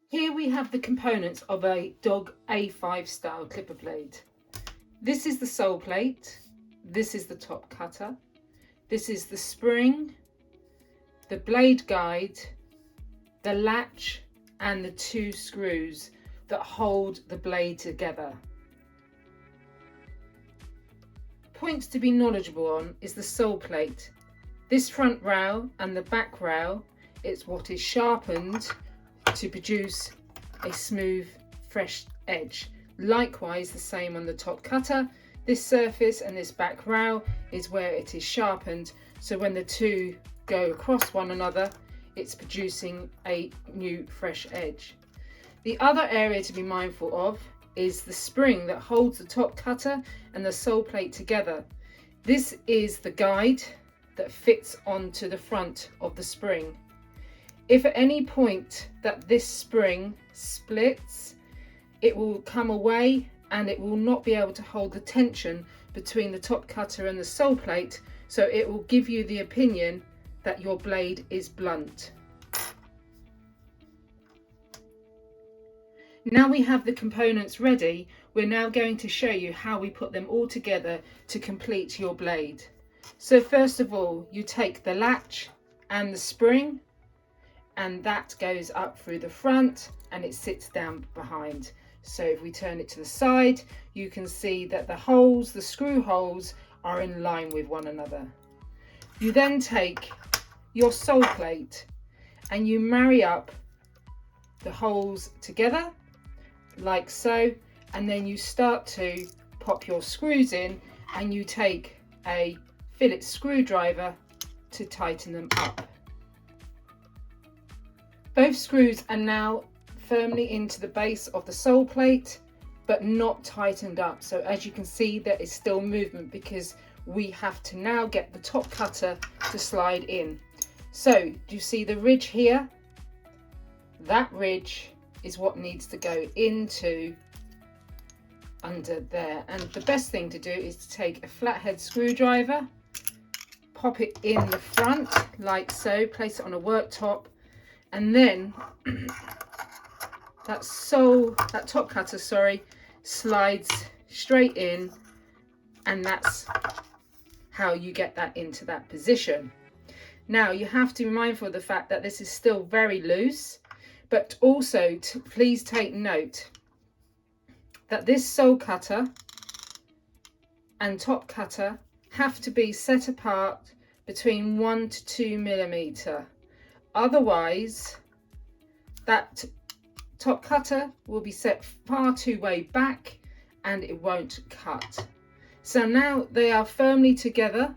Here we have the components of a dog A5 style clipper blade. This is the sole plate, this is the top cutter, this is the spring, the blade guide, the latch and the 2 screws that hold the blade together. Points to be knowledgeable on is the sole plate. This front rail and the back rail is what is sharpened to produce a smooth, fresh edge. Likewise, the same on the top cutter. This surface and this back rail is where it is sharpened, so when the two go across one another, it's producing a new, fresh edge. The other area to be mindful of is the spring that holds the top cutter and the sole plate together. This is the guide that fits onto the front of the spring. If at any point that this spring splits, it will come away and it will not be able to hold the tension between the top cutter and the sole plate, so it will give you the opinion that your blade is blunt. Now we have the components ready, we're now going to show you how we put them all together to complete your blade. So first of all, you take the latch and the spring, and that goes up through the front and it sits down behind. So if we turn it to the side, you can see that the holes, the screw holes, are in line with one another. You then take your sole plate and you marry up the holes together like so, and then you start to pop your screws in and you take a Phillips screwdriver to tighten them up. Both screws are now firmly into the base of the sole plate but not tightened up, so as you can see there is still movement because we have to now get the top cutter to slide in. So do you see the ridge here? That ridge is what needs to go into under there, and the best thing to do is to take a flathead screwdriver, pop it in the front like so, place it on a worktop, and then that top cutter slides straight in, and that's how you get that into that position. Now you have to be mindful of the fact that this is still very loose, but also please take note that this sole cutter and top cutter have to be set apart between 1 to 2 millimeter. Otherwise, that top cutter will be set far too way back and it won't cut. So now they are firmly together,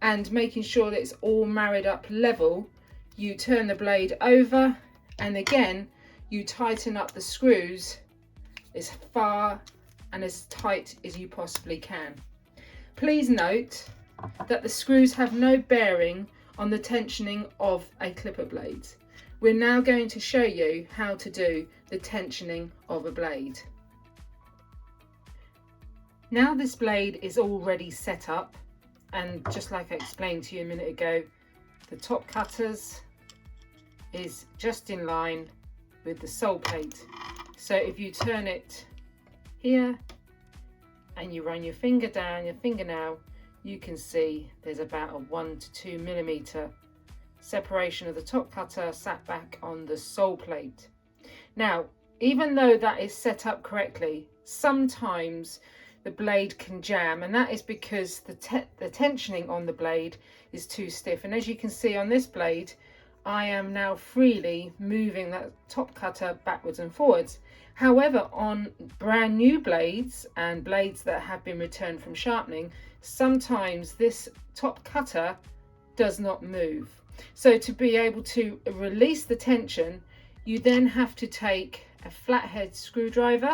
and making sure that it's all married up level, you turn the blade over and again you tighten up the screws as far and as tight as you possibly can. Please note that the screws have no bearing on the tensioning of a clipper blade. We're now going to show you how to do the tensioning of a blade. Now this blade is already set up, and just like I explained to you a minute ago, the top cutters is just in line with the sole plate. So if you turn it here and you run your finger down your fingernail, you can see there's about a 1 to 2 millimeter separation of the top cutter sat back on the sole plate. Now, even though that is set up correctly, sometimes the blade can jam, and that is because the tensioning on the blade is too stiff. And as you can see on this blade, I am now freely moving that top cutter backwards and forwards. However, on brand new blades and blades that have been returned from sharpening, sometimes this top cutter does not move. So to be able to release the tension, you then have to take a flathead screwdriver,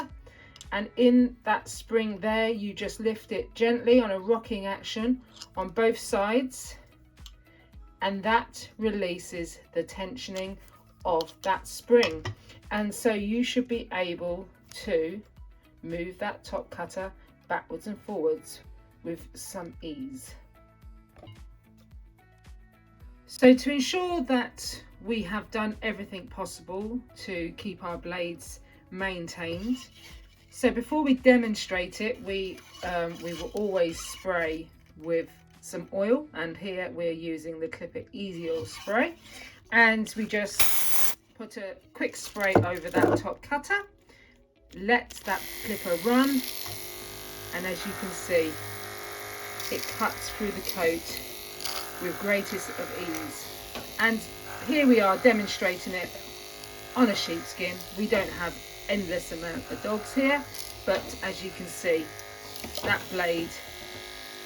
and in that spring there, you just lift it gently on a rocking action on both sides, and that releases the tensioning of that spring. And so you should be able to move that top cutter backwards and forwards with some ease. So to ensure that we have done everything possible to keep our blades maintained. So before we demonstrate it, we will always spray with some oil, and here we're using the Clipper Easy Oil spray, and we just put a quick spray over that top cutter, let that clipper run, and as you can see, it cuts through the coat with greatest of ease. And here we are demonstrating it on a sheepskin. We don't have endless amount of dogs here, but as you can see, that blade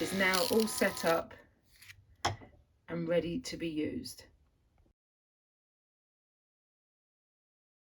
is now all set up and ready to be used.